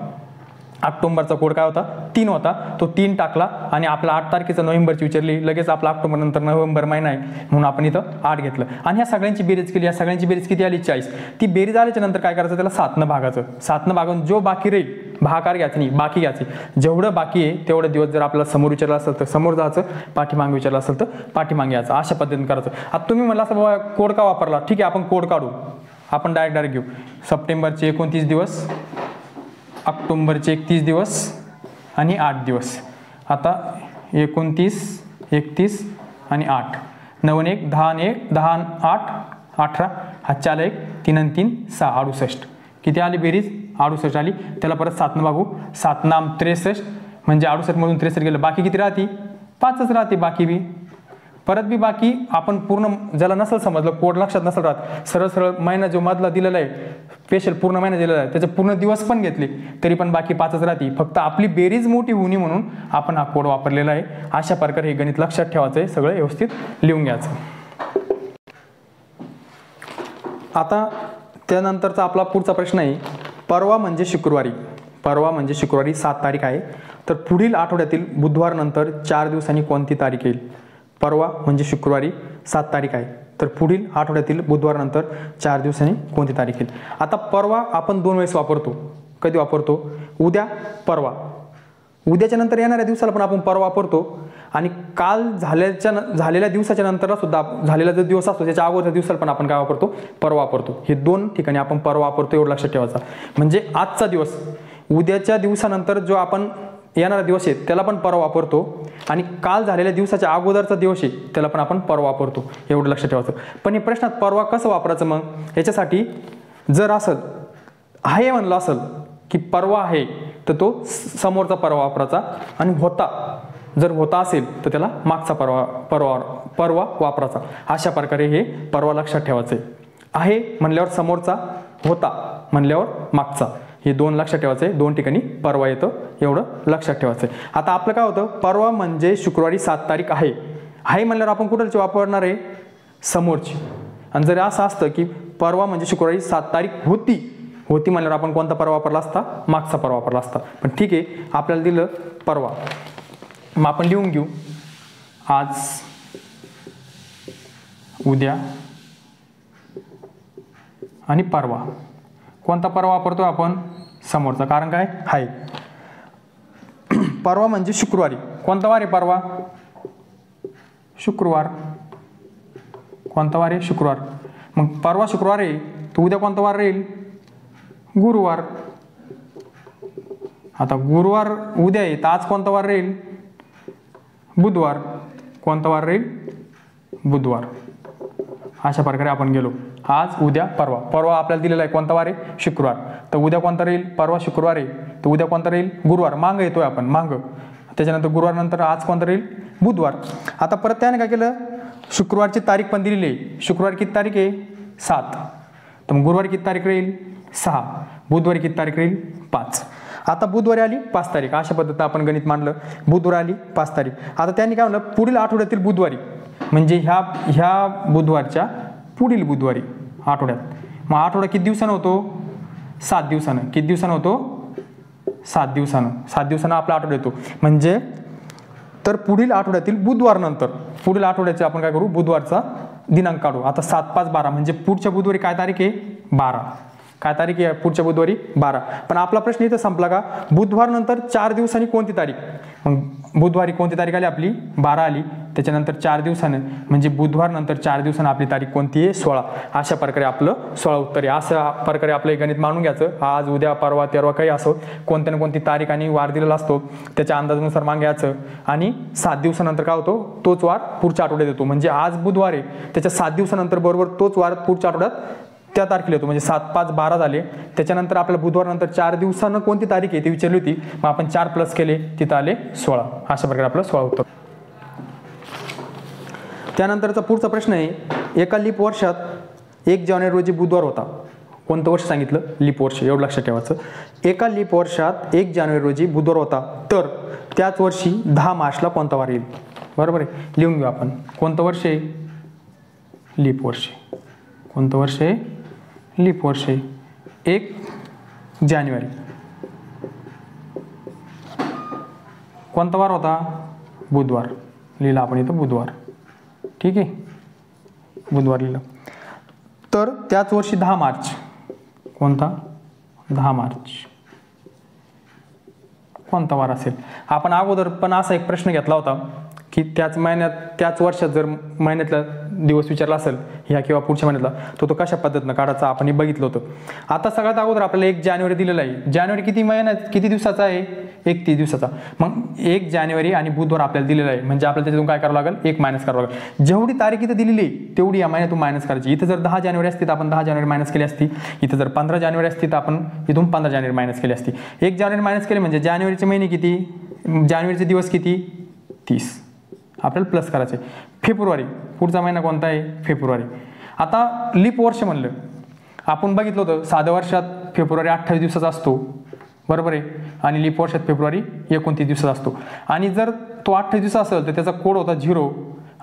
ऑक्टोबरचा कोड काय होता 3 होता, तो 3 टाकला आणि आपला 8 तारखेचा नोव्हेंबरची विचारली, लगेच आपला ऑक्टोबर नंतर नोव्हेंबर महिना आहे म्हणून आपण इथं 8 घेतलं आणि ह्या सगळ्यांची बेरीज केली. या सगळ्यांची बेरीज किती आली 40. ती बेरीज आल्याच्या नंतर काय करायचं त्याला 7नं भागायचं. 7नं भागून जो बाकी राहील भागाकार घ्यायचं नाही, बाकी घ्यायची. जेवढं बाकी आहे तेवढे दिवस जर आपल्याला समोर विचारलं असेल तर समोर जायचं, पाठीमागे विचारलं असेल तर पाठीमागे यायचं, अशा पद्धतीने करायचं. आता तुम्ही म्हणला असं बाबा कोड का वापरला, ठीक आहे आपण कोड काढू, आपण डायरेक्ट घेऊ. सप्टेंबरचे 29 दिवस, ऑक्टोबरचे 31 दिवस आणि 8 दिवस. आता 29 31 आणि 8, 9 1 10 1 10 8 18, 4 1 3 आणि 3 6 68. किती आली बेरीज 68 आली. त्याला परत 7नं भागू, 7 नाम 63, म्हणजे 68 मधून 63 गेलं, बाकी किती राहते 5च राहते. बाकी बी परत बी बाकी आपण पूर्ण ज्याला नसेल समजलं कोड लक्षात नसेल राहत, सरळ सरळ महिना जो मधला दिलेला आहे स्पेशल पूर्ण महिना दिलेला आहे त्याचे पूर्ण दिवस पण घेतले तरी पण बाकी 5च राहते. फक्त आपली बेरीज मोठी होणी म्हणून आपण हा कोड वापरलेला आहे. अशा प्रकारे हे गणित लक्षात ठेवायचं आहे, सगळं व्यवस्थित लिहून घ्यायचं. आता त्यानंतरचा आपला पुढचा प्रश्न आहे, परवा म्हणजे शुक्रवारी. परवा म्हणजे शुक्रवारी 7 तारीख आहे, तर पुढील आठवड्यातील बुधवार नंतर 4 दिवसांनी कोणती तारीख येईल. परवा म्हणजे शुक्रवारी 7 तारीख आहे, तर पुढील आठवड्यातील बुधवार नंतर 4 दिवसांनी कोणती तारीख येईल. आता परवा आपण 2 वेळेस वापरतो. कधी वापरतो उद्या, परवा. उद्याच्या नंतर येणाऱ्या दिवसाला पण आपण परवा वापरतो आणि काल झालेल्या दिवसाच्या नंतरला सुद्धा झालेला जो दिवस असतो त्याच्या अगोदर दिवसाला पण आपण काय वापरतो परवा वापरतो. हे 2 ठिकाणी आपण परवा वापरतो, एवढं लक्षात ठेवायचं. म्हणजे आजचा दिवस उद्याच्या दिवसानंतर जो आपण येणारा दिवस आहे त्याला पण परवा वापरतो आणि काल झालेल्या दिवसाच्या अगोदरचा दिवस आहे त्याला पण आपण परवा वापरतो, एवढं लक्षात ठेवायचं. पण हे प्रश्नात परवा कसं वापरायचं, मग याच्यासाठी जर असं आहे म्हणलं असेल की परवा आहे तर तो समोरचा परवा वापरायचा आणि जर होता असेल तर त्याला मागचा परवा वापरायचा. अशा प्रकारे हे परवा लक्षात ठेवायचं आहे. म्हणल्यावर समोरचा, होता म्हणल्यावर मागचा, हे 2 लक्षात ठेवायचं आहे. 2 ठिकाणी परवा येतं, एवढं लक्षात ठेवायचं आहे. आता आपलं काय होतं, परवा म्हणजे शुक्रवारी 7 तारीख आहे. म्हणल्यावर आपण कुठलची वापरणार आहे समोरची. आणि जर असं असतं की परवा म्हणजे शुक्रवारी 7 तारीख होती म्हणल्यावर आपण कोणता परवा वापरला असता, मागचा परवा वापरला असता. पण ठीक आहे, आपल्याला दिलं परवा, मग आपण लिहून घेऊ आज, उद्या आणि परवा. कोणता परवा वापरतोय आपण, समोरचा, कारण काय आहे परवा म्हणजे शुक्रवारी. कोणता वार आहे परवा, शुक्रवार. कोणता वार आहे, शुक्रवार. मग परवा शुक्रवार आहे तर उद्या कोणता वार राहील, गुरुवार. आता गुरुवार उद्या आहे तर आज कोणता वार राहील, बुधवार. कोणता वार राहील, बुधवार. अशा प्रकारे आपण गेलो आज, उद्या, परवा. परवा आपल्याला दिलेला आहे कोणता वार आहे, शुक्रवार. तर उद्या कोणता राहील, परवा शुक्रवार आहे तर उद्या कोणता राहील, गुरुवार. मागं येतोय आपण, मागं. त्याच्यानंतर गुरुवार नंतर आज कोणता राहील, बुधवार. आता परत त्याने काय केलं, शुक्रवारची तारीख पण दिलेली आहे. शुक्रवार किती तारीख आहे, 7. तर मग गुरुवारी किती तारीख राहील, 6. बुधवारी किती तारीख राहील, 5. आता बुधवारी आली 5 तारीख. अशा पद्धतीनं आपण गणित मांडलं. बुधवारी आली 5 तारीख. आता त्यांनी काय म्हणलं, पुढील आठवड्यातील बुधवारी, म्हणजे ह्या बुधवारच्या पुढील बुधवारी आठवड्यात. मग आठवडा किती दिवसानं होतो, 7 दिवसानं. किती दिवसानं होतो, 7 दिवसानं. 7 दिवसानं आपला आठवडा येतो. म्हणजे तर पुढील आठवड्यातील बुधवार नंतर, पुढील आठवड्याचे आपण काय करू, बुधवारचा दिनांक काढू. आता 7, 5, 12 म्हणजे पुढच्या बुधवारी काय तारीख आहे, 12. काय तारीख आहे पुढच्या बुधवारी, 12. पण आपला प्रश्न इथं संपला का, बुधवार नंतर 4 दिवसांनी कोणती तारीख. मग बुधवारी कोणती तारीख आली आपली, 12 आली. त्याच्यानंतर 4 दिवसानं म्हणजे बुधवार नंतर 4 दिवसानं आपली तारीख कोणती आहे, 16. अशा प्रकारे आपलं 16 उत्तर आहे. अशा प्रकारे आपलं हे गणित मानून घ्यायचं. आज, उद्या, परवा, तेरवा काही असो, कोणत्या ना कोणती तारीख आणि वार दिलेला असतो, त्याच्या अंदाजानुसार मागायचं. आणि 7 दिवसानंतर काय होतो, तोच वार पुढच्या आठवड्यात येतो. म्हणजे आज बुधवार आहे, त्याच्या 7 दिवसानंतर बरोबर तोच वार पुढच्या आठवड्यात त्या तारखेला येतो. म्हणजे 7, 5, 12 झाले. त्याच्यानंतर आपल्याला बुधवार नंतर 4 दिवसानं कोणती तारीख आहे ती विचारली होती. मग आपण 4 प्लस केले, तिथं आले 16. अशा प्रकारे आपलं 16 उत्तर. त्यानंतरचा पुढचा प्रश्न आहे, एका लीप वर्षात 1 जानेवारी रोजी बुधवार होता. कोणतं वर्ष सांगितलं, लीप वर्ष. एवढं लक्षात ठेवायचं. एका लीप वर्षात 1 जानेवारी रोजी बुधवार होता, तर त्याच वर्षी 10 मार्चला कोणता वार येईल. बरोबर आहे, लिहून घेऊ आपण. कोणतं वर्ष आहे, लीप वर्ष. कोणतं वर्ष आहे, लीप वर्ष आहे. 1 जानेवारी. कोणता वार होता, बुधवार. लिहिला आपण इथं बुधवार. ठीक आहे, बुधवार लिहिलं. तर त्याच वर्षी 10 मार्च. कोणता, 10 मार्च. कोणता वार असेल. आपण अगोदर पण असा एक प्रश्न घेतला होता की त्याच महिन्यात, त्याच वर्षात जर महिन्यातला दिवस विचारला असेल ह्या किंवा पुढच्या महिन्यातला, तो कशा पद्धतीनं काढायचा आपण बघितलं होतं. आता सगळ्यात अगोदर आपल्याला 1 जानेवारी दिलेला आहे. जानेवारी किती महिन्यात, किती दिवसाचा आहे, 31 दिवसाचा. मग 1 जानेवारी आणि बुधवार आपल्याला दिलेला आहे. म्हणजे आपल्याला त्याच्यातून काय करावं लागेल, 1 मायनस करावं लागेल. जेवढी तारीख इथं दिलेली आहे तेवढी या महिन्यातून मायनस करायची. इथं जर 10 जानेवारी असती तर आपण 10 जानेवारी मायनस केली असती. इथं जर 15 जानेवारी असती तर आपण इथून 15 जानेवारी मायनस केली असती. 1 जानेवारी मायनस केले म्हणजे जानेवारीचे महिने किती, जानेवारीचे दिवस किती, 30. आपल्याला प्लस करायचे. फेब्रुवारी, पुढचा महिना कोणता आहे, फेब्रुवारी. आता लीप वर्ष म्हणलं, आपण बघितलं होतं साध्या वर्षात फेब्रुवारी 28 दिवसाचा असतो. बरोबर आहे. आणि लीप वर्षात फेब्रुवारी 29 दिवसाचा असतो. आणि जर तो 28 दिवस असेल तर त्याचा कोड होता 0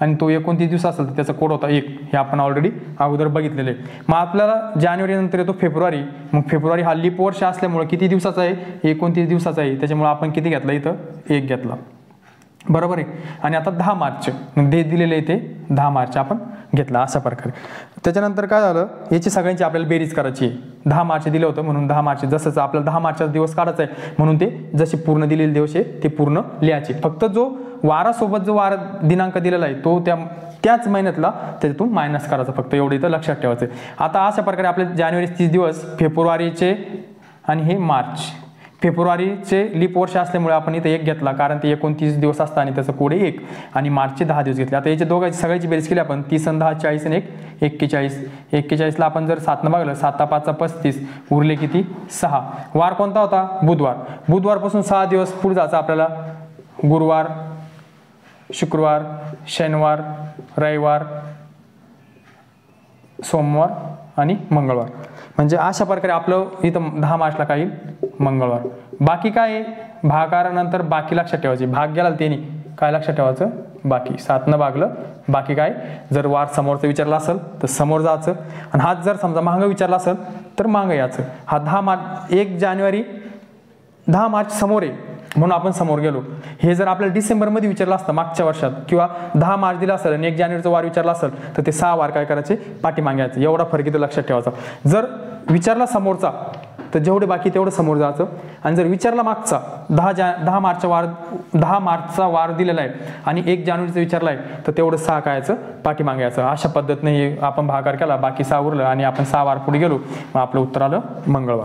आणि तो 29 दिवस असेल तर त्याचा कोड होता 1. हे आपण ऑलरेडी अगोदर बघितलेलं आहे. मग आपल्याला जानेवारी नंतर येतो फेब्रुवारी. मग फेब्रुवारी हा लीप वर्ष असल्यामुळे किती दिवसाचा आहे, 29 दिवसाचा आहे. त्याच्यामुळे आपण किती घेतला, इथं 1 घेतला. बरोबर आहे. आणि आता 10 मार्च दिलेले आहे ते 10 मार्च आपण घेतला. अशा प्रकारे त्याच्यानंतर काय झालं, याची सगळ्यांची आपल्याला बेरीज करायची आहे. 10 मार्च दिलं होतं म्हणून 10 मार्च, जसं आपल्याला 10 मार्चचा दिवस काढायचा आहे म्हणून ते जसे पूर्ण दिलेले दिवस आहे ते पूर्ण लिहायचे. फक्त जो वारासोबत जो वार दिनांक दिलेला आहे तो त्याच महिन्यातला त्याच्यातून मायनस करायचा. फक्त एवढं इथं लक्षात ठेवायचं. आता अशा प्रकारे आपले जानेवारी 30 दिवस, फेब्रुवारीचे आणि हे मार्च. फेब्रुवारीचे लीप वर्ष असल्यामुळे आपण इथं 1 घेतला कारण ते 29 दिवस असतं आणि त्याचं कोड 1. आणि मार्चचे 10 दिवस घेतले. आता याचे दोघांची सगळ्याची बेरीज केली आपण. 30 आणि 10 40 आणि 1 41. 41ला आपण जर 7 बघलं, 7 5 35, उरले किती 6. वार कोणता होता, बुधवार. बुधवारपासून 6 दिवस पुढे जायचं आपल्याला. गुरुवार, शुक्रवार, शनिवार, रविवार, सोमवार आणि मंगळवार. म्हणजे अशा प्रकारे आपलं इथं 10 मार्चला काय येईल, मंगळवार. बाकी काय आहे, भागाकारानंतर बाकी लक्षात ठेवायची. भाग गेला त्यांनी काय लक्षात ठेवायचं, बाकी 7 न भागलं बाकी काय. जर वार समोरचं विचारला असेल तर समोर जायचं आणि हाच जर समजा मागं विचारला असेल तर मागं यायचं. हा 10 मार्च 1 जानेवारी 10 मार्च समोर आहे म्हणून आपण समोर गेलो. हे जर आपल्याला डिसेंबरमध्ये विचारलं असतं मागच्या वर्षात किंवा 10 मार्च दिला असेल आणि 1 जानेवारीचा वार विचारला असेल तर ते 6 वार काय करायचे पाठीमागे यायचं. एवढा फरक इथं लक्षात ठेवायचा. जर विचारला समोरचा तर जेवढे बाकी तेवढं समोर जायचं आणि जर विचारला मागचा 10 मार्चचा वार दिलेला आहे आणि 1 जानेवारीचा विचारला आहे तर तेवढं 6 काय यायचं पाठीमागे यायचं. अशा पद्धतीने आपण भागाकार केला, बाकी 6 उरलं आणि आपण 6 वार पुढे गेलो, मग आपलं उत्तर आलं मंगळवार.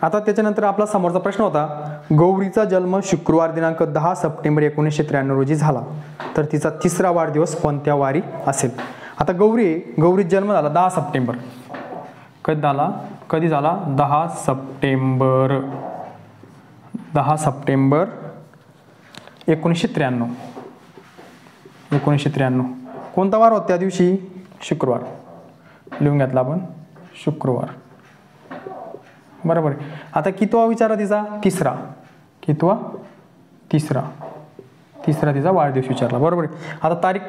आता त्याच्यानंतर आपला समोरचा प्रश्न होता, गौरीचा जन्म शुक्रवार दिनांक 10 सप्टेंबर 1993 रोजी झाला तर तिचा 3रा वाढदिवस कोणत्या वारी असेल. आता गौरी जन्म झाला 10 सप्टेंबर. कधी झाला 10 सप्टेंबर 1993. कोणता वार होता त्या दिवशी? शुक्रवार. लिहून घेतला आपण शुक्रवार. बरोबर आहे. आता कितवा विचारा तिचा? 3रा. कितवा? 3रा तिचा वाढदिवस विचारला. बरोबर आहे. आता तारीख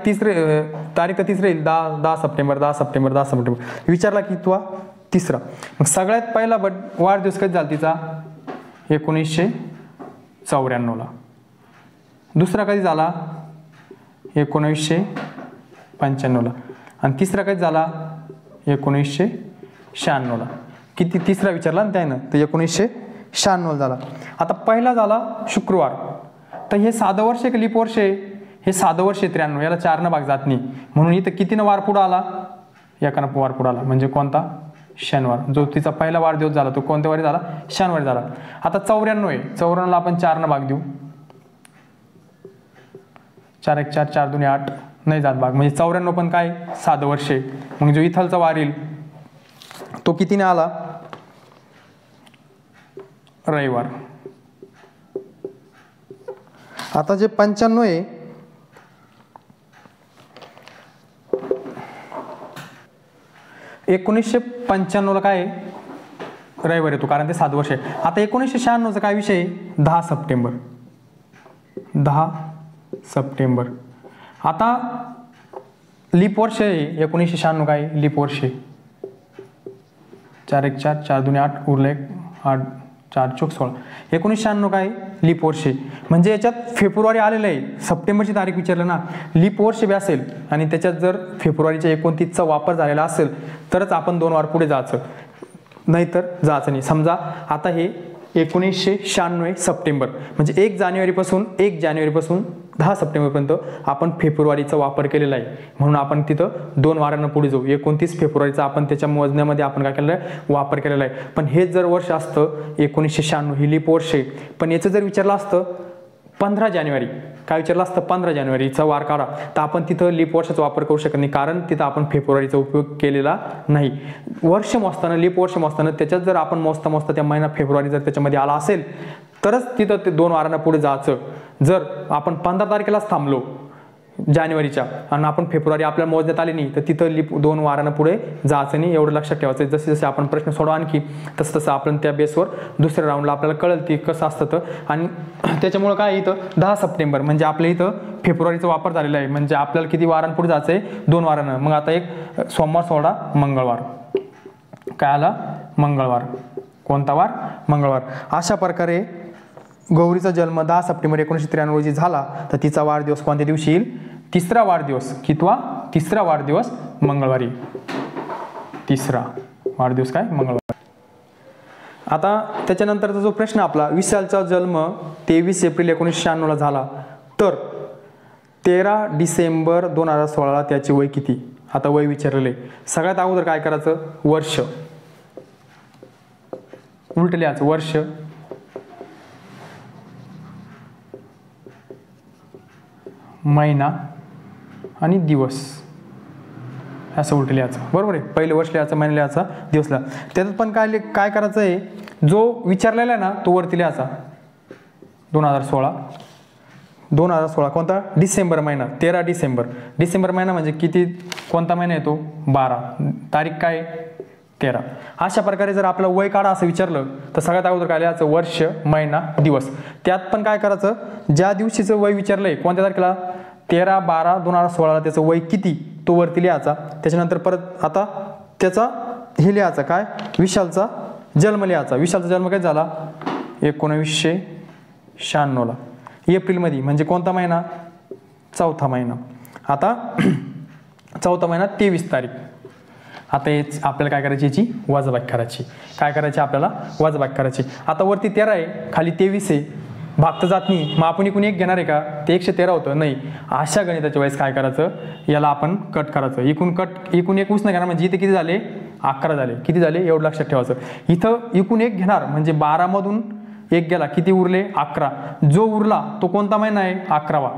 तर 3 येईल. 10 सप्टेंबर विचारला कितवा? 3रा. मग सगळ्यात पहिला वाढदिवस कधी झाला तिचा? 1994ला. दुसरा कधी झाला? 1995ला. आणि 3रा कधी झाला? 1996ला. किती 3रा विचारला ना त्यानं तर 1996 झाला. आता पहिला झाला शुक्रवार तर हे साधं वर्ष आहे का लीप वर्ष आहे? हे साधं वर्ष आहे 93. याला 4 न भाग जात नाही म्हणून इथं कितीनं वार पुढं आला? 1 वार पुढं आला. म्हणजे कोणता? शनिवार. जो तिचा पहिला वाढदिवस झाला तो कोणत्या वारी झाला? शनिवारी झाला. आता 94 आहे. 94ला आपण 4 न भाग देऊ. 4 1 4 4 2 8 नाही जात भाग म्हणजे 94 पण काय साधं वर्ष आहे. मग जो इथलचा वार येईल तो कितीने आला? रविवार. आता जे 95 आहे 1995ला काय रविवार येतो कारण ते 7 वर्ष आहे. आता 1996चा काय विषय? 10 सप्टेंबर. आता लीप वर्ष आहे 1996 काय लीप वर्ष आहे. 4 1 4 4 2 8 उरले 8 4 चौक 16. 1996 काय लीप वर्ष आहे. म्हणजे याच्यात फेब्रुवारी आलेलं आहे. सप्टेंबरची तारीख विचारलं ना. लीप वर्ष बी असेल आणि त्याच्यात जर फेब्रुवारीच्या 29चा वापर झालेला असेल तरच आपण 2 वार पुढे जायचं, नाहीतर जायचं नाही. समजा आता हे 1996 सप्टेंबर म्हणजे 1 जानेवारीपासून 10 सप्टेंबरपर्यंत आपण फेब्रुवारीचा वापर केलेला आहे म्हणून आपण तिथं 2 वारांना पुढे जाऊ. 29 फेब्रुवारीचा आपण त्याच्या मोजण्यामध्ये आपण काय केलेलं आहे? वापर केलेला आहे. पण हेच जर वर्ष असतं 1996 ही लीप वर्ष आहे पण याचं जर विचारलं असतं 15 जानेवारी काय विचारलं असतं? 15 जानेवारीचा वार काढा तर आपण तिथं लीप वर्षाचा वापर करू शकत नाही कारण तिथं आपण फेब्रुवारीचा उपयोग केलेला नाही. वर्ष मोजताना लीप वर्ष मोजताना त्याच्यात जर आपण मोजता त्या महिना फेब्रुवारी जर त्याच्यामध्ये आला असेल तरच तिथं ते 2 वारांना पुढे जायचं. जर आपण 15 तारखेलाच थांबलो जानेवारीच्या आणि आपण फेब्रुवारी आपल्याला मोजण्यात आली नाही तर तिथं लीप 2 वारांना पुढे जायचं नाही. एवढं लक्षात ठेवायचं. जसे जसे आपण प्रश्न सोडवा आणखी तसं आपण त्या बेसवर दुसऱ्या राऊंडला आपल्याला कळेल ती कसं असतं तर. आणि त्याच्यामुळं काय इथं 10 सप्टेंबर म्हणजे आपल्या इथं फेब्रुवारीचा वापर झालेला आहे म्हणजे आपल्याला किती वारांपुढे जायचं आहे? 2 वारांना. मग आता एक सोमवार सोडा मंगळवार काय आला? मंगळवार. कोणता वार? मंगळवार. अशा प्रकारे गौरीचा जन्म 10 सप्टेंबर 1993 रोजी झाला तर तिचा वाढदिवस कोणत्या दिवशी येईल? 3रा वाढदिवस. कितवा? 3रा वाढदिवस मंगळवारी. 3रा वाढदिवस काय? मंगळवार. आता त्याच्यानंतरचा जो प्रश्न आपला, विशालचा जन्म 23 एप्रिल 1996ला झाला तर 13 डिसेंबर 2016ला त्याचे वय किती? आता वय विचारले. सगळ्यात अगोदर काय करायचं? वर्ष उलट लिहायचं. वर्ष महिना आणि दिवस असं उलट लिहायचं. बरोबर आहे. पहिलं वर्ष लिहायचं, महिना लिहायचा, दिवस लिहायचा. त्याच्यात पण काय करायचं आहे? जो विचारलेला आहे ना तो वरती लिहायचा. 2016 कोणता? डिसेंबर महिना. 13 डिसेंबर. डिसेंबर महिना म्हणजे किती? कोणता महिना येतो? 12. तारीख काय? 13. अशा प्रकारे जर आपलं वय काढा असं विचारलं तर सगळ्यात अगोदर काय लिहायचं, वर्ष, महिना, दिवस. त्यात पण काय करायचं, ज्या दिवशीचं वय विचारलंय कोणत्या तारखेला 13/12/2016 त्याचं वय किती तो वरती लिहायचा. त्याच्यानंतर परत आता त्याचा हे लिहायचं काय, विशालचा जन्म लिहायचा. विशालचा जन्म काय झाला 1996 एप्रिलमध्ये, म्हणजे कोणता महिना, चौथा महिना. आता चौथा महिना 23 तारीख. आता हेच आपल्याला काय करायची, याची वजाबाकी करायची. काय करायची आपल्याला, वजाबाकी करायची. आता वरती 13 आहे, खाली 23 आहे, भागता जात नाही, मग आपण एकूण एक घेणार आहे का, ते 113 होतं नाही. अशा गणिताच्या वेळेस काय करायचं, याला आपण कट करायचं. एकूण एक उसनं घेणार म्हणजे इथे किती झाले, 11 झाले. किती झाले एवढं लक्षात ठेवायचं. इथं एकूण एक घेणार म्हणजे 12 मधून एक गेला, किती उरले, 11. जो उरला तो कोणता महिना आहे, 11वा.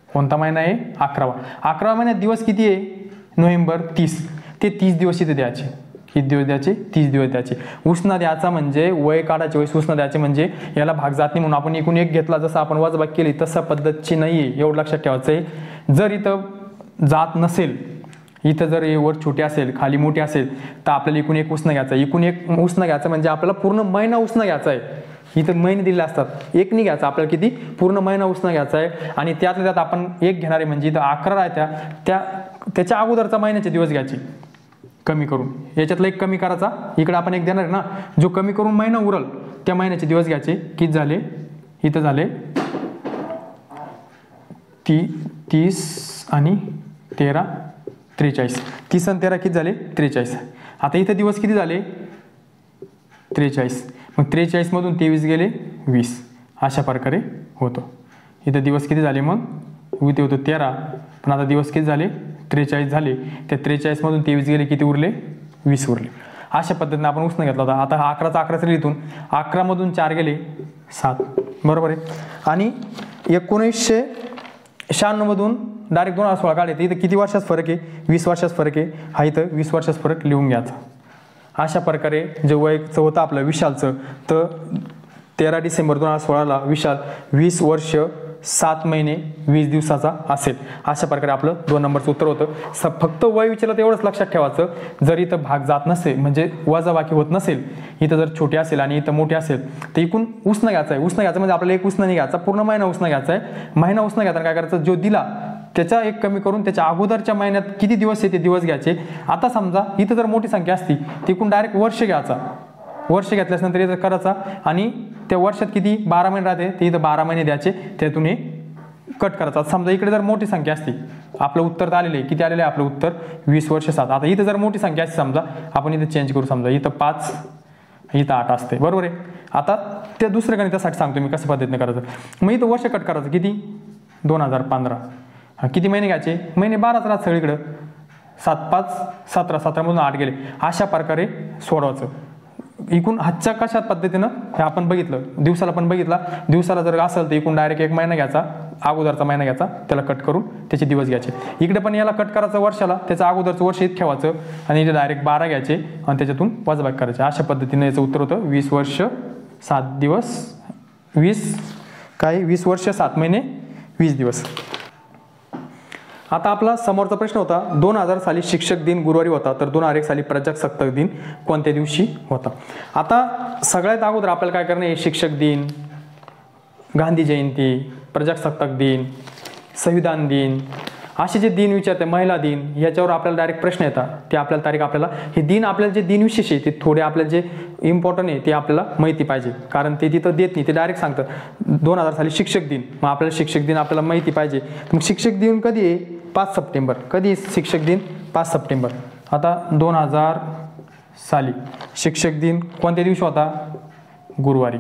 कोणता महिना आहे, 11वा. 11 महिन्यात दिवस किती आहे, नोव्हेंबर 30. ते 30 दिवस इथे द्यायचे. किती दिवस द्यायचे, 30 दिवस द्यायचे. उसना द्यायचा म्हणजे वय काढायचे वेळेस उसना द्यायचे म्हणजे याला भाग जात नाही म्हणून आपण एकूण एक घेतला, जसं आपण वजाबाकी केली तसा पद्धतची नाही आहे, एवढं लक्षात ठेवायचं आहे. जर इथं जात नसेल, इथं जर वर छोटी असेल खाली मोठी असेल तर आपल्याला एकूण एक उसनं घ्यायचं. एकूण एक उसनं घ्यायचं म्हणजे आपल्याला पूर्ण महिना उसनं घ्यायचा आहे. इथं महिने दिले असतात, एक नाही घ्यायचा आपल्याला, किती पूर्ण महिना उसनं घ्यायचा आहे. आणि त्यातल्या त्यात आपण एक घेणार आहे म्हणजे इथं 11 राहत्या, त्याच्या अगोदरचा महिन्याचे दिवस घ्यायचे कमी करून. याच्यातला एक कमी करायचा, इकडे आपण एक देणार आहे ना, जो कमी करून महिना उरल त्या महिन्याचे दिवस घ्यायचे. किती झाले, इथं झाले 30 आणि 13 43. 30 आणि 13 किती झाले, 43. आता इथं दिवस किती झाले, 43. मग 43 मधून 23 गेले 20. अशा प्रकारे होतं. इथं दिवस किती झाले, मग इथे होतं 13, पण आता दिवस किती झाले, 43 झाले. त्या 43 मधून 23 गेले, किती उरले, 20 उरले. अशा पद्धतीने आपण उसनं घेतला होता. आता 11चा इथून 11 मधून 4 गेले 7, बरोबर आहे. आणि 1996 मधून डायरेक्ट 2016 काढले. इथं किती वर्षाचा फरक आहे, 20 वर्षाचा फरक आहे. हा इथं 20 वर्षाचा फरक लिहून घ्यायचा. अशा प्रकारे जे वयचं होतं आपलं विशालचं, तर 13 डिसेंबर 2016ला विशाल 20 वर्ष 7 महिने 20 दिवसाचा असेल. अशा प्रकारे आपलं 2 नंबरचं उत्तर होतं. फक्त वय विचारलं तर एवढंच लक्षात ठेवायचं, जर इथं भाग जात नसेल म्हणजे वजाबाकी होत नसेल, इथं जर छोटी असेल आणि इथं मोठी असेल तर एकूण उसनं घ्यायचं आहे. उसनं घ्यायचं म्हणजे आपल्याला एक उसनं नाही घ्यायचा, पूर्ण महिना उसनं घ्यायचा आहे. महिना उसनं घ्यायचा काय करायचं, जो दिला त्याचा एक कमी करून त्याच्या अगोदरच्या महिन्यात किती दिवस आहे ते दिवस घ्यायचे. आता समजा इथं जर मोठी संख्या असती तर एकूण डायरेक्ट वर्ष घ्यायचा. वर्ष घेतल्यानंतर इथं करायचा आणि त्या वर्षात किती 12 महिने राहते ते इथं 12 महिने द्यायचे, त्यातून हे कट करायचा. समजा इकडे जर मोठी संख्या असती, आपलं उत्तर तर आलेलं आहे, किती आलेलं आहे आपलं उत्तर 20 वर्ष 7. आता इथं जर मोठी संख्या असते समजा, आपण इथं चेंज करू, समजा इथं 5 इथं 8 असते, बरोबर आहे. आता त्या दुसऱ्या गणितासाठी सांगतो मी कसं पद्धतीने करायचं. मग इथं वर्ष कट करायचं, किती 2015. किती महिने घ्यायचे, महिने 12च राहत सगळीकडं, 7 5 17, 17 मधून 8 गेले. अशा प्रकारे सोडवायचं. एकूण हातच्या कशा पद्धतीनं हे आपण बघितलं, दिवसाला पण बघितला. दिवसाला जर असेल तर एकूण डायरेक्ट एक महिना घ्यायचा, अगोदरचा महिना घ्यायचा, त्याला कट करून त्याचे दिवस घ्यायचे. इकडे पण याला कट करायचं वर्षाला, त्याचं अगोदरचं वर्ष इथं ठेवायचं आणि इथे डायरेक्ट 12 घ्यायचे आणि त्याच्यातून वजाबाकी करायचे. अशा पद्धतीने याचं उत्तर होतं 20 वर्ष 7 दिवस 20 वर्ष 7 महिने 20 दिवस. आता आपला समोरचा प्रश्न होता, 2000 साली शिक्षक दिन गुरुवारी होता, तर 2001 साली प्रजासत्ताक दिन कोणत्या दिवशी होता. आता सगळ्यात अगोदर आपल्याला काय करणे, शिक्षक दिन, गांधी जयंती, प्रजासत्ताक दिन, संविधान दिन, असे जे दिन विचारते, महिला दिन, याच्यावर आपल्याला डायरेक्ट प्रश्न येतात. ते आपल्याला तारीख, आपल्याला हे दिन, आपल्याला जे दिन विशेष आहे ते थोडे आपल्याला जे इम्पॉर्टंट आहे ते आपल्याला माहिती पाहिजे, कारण ते तिथं देत नाही, ते डायरेक्ट सांगतं 2000 साली शिक्षक दिन. मग आपल्याला शिक्षक दिन आपल्याला माहिती पाहिजे. मग शिक्षक दिन कधी आहे, 5 सप्टेंबर. कधी शिक्षक दिन, 5 सप्टेंबर. आता 2000 साली शिक्षक दिन कोणत्या दिवशी होता, गुरुवारी.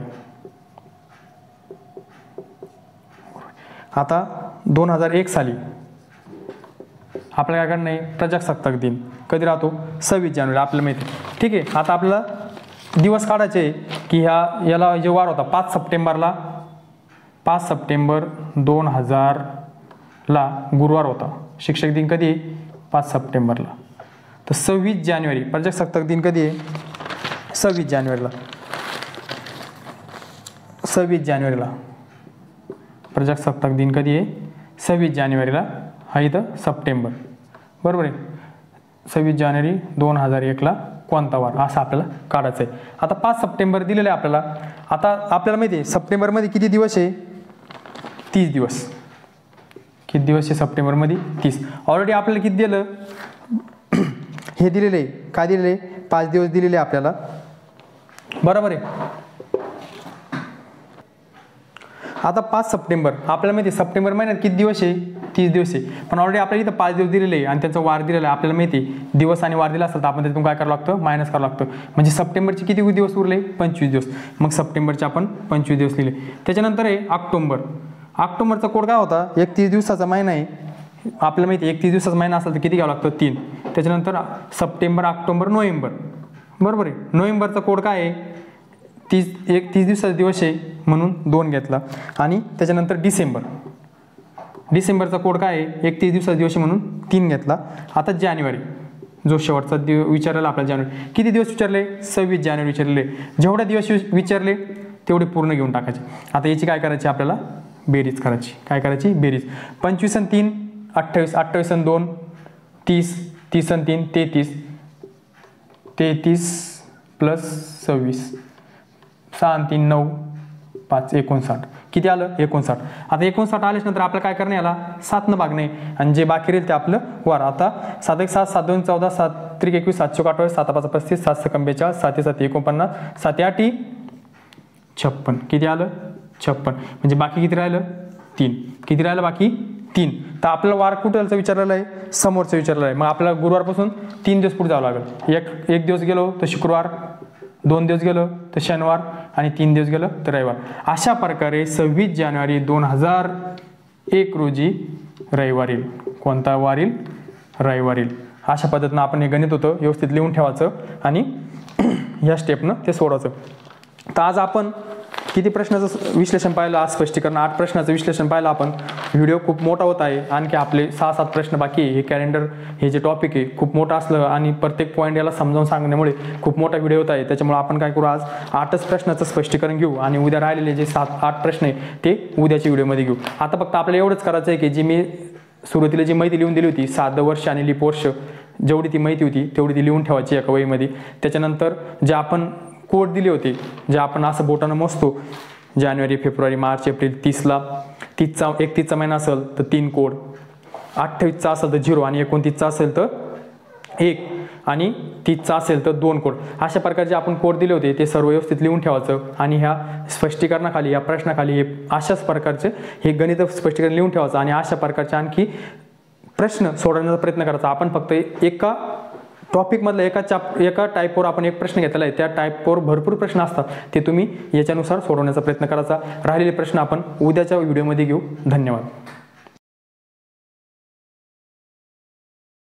आता 2001 साली आपल्याला काय करणार आहे, प्रजासत्ताक दिन कधी राहतो, 26 जानेवारी, आपल्याला माहिती आहे. ठीक आहे. आता आपल्याला दिवस काढायचे की याला जे वार होता 5 सप्टेंबरला, 5 सप्टेंबर 2000ला गुरुवार होता. शिक्षक दिन कधी आहे, 5 सप्टेंबरला. तर 26 जानेवारी प्रजासत्ताक दिन कधी आहे, 26 जानेवारीला. 26 जानेवारीला प्रजासत्ताक दिन कधी आहे, 26 जानेवारीला. हा इथं सप्टेंबर, बरोबर आहे. 26 जानेवारी 2001ला कोणता वार असं आपल्याला काढायचं आहे. आता 5 सप्टेंबर दिलेलं आहे आपल्याला. आता आपल्याला माहिती आहे सप्टेंबरमध्ये किती दिवस आहे, 30 दिवस. किती दिवस आहे सप्टेंबरमध्ये, 30. ऑलरेडी आपल्याला किती दिलं, हे दिलेलं आहे, काय दिलेलं आहे, 5 दिवस दिलेले आहे आपल्याला, बरोबर आहे. आता 5 सप्टेंबर आपल्याला माहिती आहे सप्टेंबर महिन्यात किती दिवस आहे, 30 दिवस आहे. पण ऑलरेडी आपल्याला इथं 5 दिवस दिलेले आहे आणि त्यांचा वार दिलेला आहे. आपल्याला माहिती आहे दिवस आणि वार दिला असेल तर आपण त्यातून काय करावं लागतं, मायनस करावं लागतं. म्हणजे सप्टेंबरचे किती दिवस उरले, 25 दिवस. मग सप्टेंबरचे आपण 25 दिवस लिहिले. त्याच्यानंतर आहे ऑक्टोबर. ऑक्टोबरचा कोड काय होता, 31 दिवसाचा महिना आहे. आपल्याला माहिती आहे 31 दिवसाचा महिना असेल तर किती घ्यावं लागतं, 3. त्याच्यानंतर सप्टेंबर, ऑक्टोबर, नोव्हेंबर, बरोबर आहे. नोव्हेंबरचा कोड काय आहे, 31 दिवसाचा दिवस आहे म्हणून 2 घेतला. आणि त्याच्यानंतर डिसेंबर, डिसेंबरचा कोड काय आहे, 31 दिवसाचा दिवस आहे म्हणून 3 घेतला. आता जानेवारी, जो शेवटचा विचारलेला आपल्याला जानेवारी, किती दिवस विचारले, 26 जानेवारी विचारले. जेवढे दिवस विचारले तेवढे पूर्ण घेऊन टाकायचे. आता याची काय करायची, आपल्याला बेरीज करायची. काय करायची, बेरीज. 25 आणि 3 28, 28 आणि 2 30, 30 आणि 3 33, 33 प्लस 26, 6 आणि 3 9, 5 59. किती आलं, 59. आता 59 आल्याच नंतर आपल्याला काय करणे, याला 7 भागणे आणि जे बाकी राहील ते आपलं वार. आता 7 1 7 7 2 14 7 3 21 7 4 28 7 5 35 7 6 42 7 7 49 7 8 56. किती आलं, 56. म्हणजे बाकी किती राहिलं, 3. किती राहिलं बाकी, 3. तर आपल्याला वार कुठलचं विचारलेलं आहे, समोरचं विचारलेलं आहे. मग आपल्याला गुरुवारपासून 3 दिवस पुढे जावं लागेल. एक दिवस गेलो तर शुक्रवार, 2 दिवस गेलो तर शनिवार आणि 3 दिवस गेलो तर रविवार. अशा प्रकारे 26 जानेवारी 2001 रोजी रविवार येईल. कोणता वार येईल, रविवार येईल. अशा पद्धतीनं आपण हे गणित होतं व्यवस्थित लिहून ठेवायचं आणि या स्टेपनं ते सोडवायचं. तर आज आपण किती प्रश्नाचं विश्लेषण पाहिलं, आज स्पष्टीकरण 8 प्रश्नाचं विश्लेषण पाहिलं आपण. व्हिडिओ खूप मोठा होत आहे, आणखी आपले 6-7 प्रश्न बाकी आहे. हे कॅलेंडर, हे जे टॉपिक आहे खूप मोठं असलं आणि प्रत्येक पॉईंट याला समजावून सांगण्यामुळे खूप मोठा व्हिडिओ होत आहे. त्याच्यामुळे आपण काय करू, आज 8च प्रश्नाचं स्पष्टीकरण घेऊ आणि उद्या राहिलेले जे 7-8 प्रश्न आहे ते उद्याच्या व्हिडिओमध्ये घेऊ. आता फक्त आपल्याला एवढंच करायचं आहे की जी मी सुरुवातीला जी माहिती लिहून दिली होती, 7 वर्ष आणि लीप वर्ष, जेवढी ती माहिती होती तेवढी ती लिहून ठेवायची एका वहीमध्ये. त्याच्यानंतर जे आपण कोड दिले होते, जे आपण असं बोटानं मोजतो, जानेवारी फेब्रुवारी मार्च एप्रिल, 30ला 31चा महिना असेल तर 3 कोड, 28चा असेल तर 0 आणि 29चा असेल तर 1 आणि 30चा असेल तर 2 कोड. अशा प्रकारचे आपण कोड दिले होते ते सर्व व्यवस्थित लिहून ठेवायचं आणि ह्या स्पष्टीकरणाखाली, या प्रश्नाखाली हे अशाच प्रकारचे हे गणित स्पष्टीकरण लिहून ठेवायचं आणि अशा प्रकारचे आणखी प्रश्न सोडवण्याचा प्रयत्न करायचा. आपण फक्त एका टॉपिकमधलं एका टाईपवर आपण एक प्रश्न घेतलेला आहे, त्या टाईपवर भरपूर प्रश्न असतात, ते तुम्ही याच्यानुसार सोडवण्याचा प्रयत्न करायचा. राहिलेले प्रश्न आपण उद्याच्या व्हिडिओमध्ये घेऊ. धन्यवाद.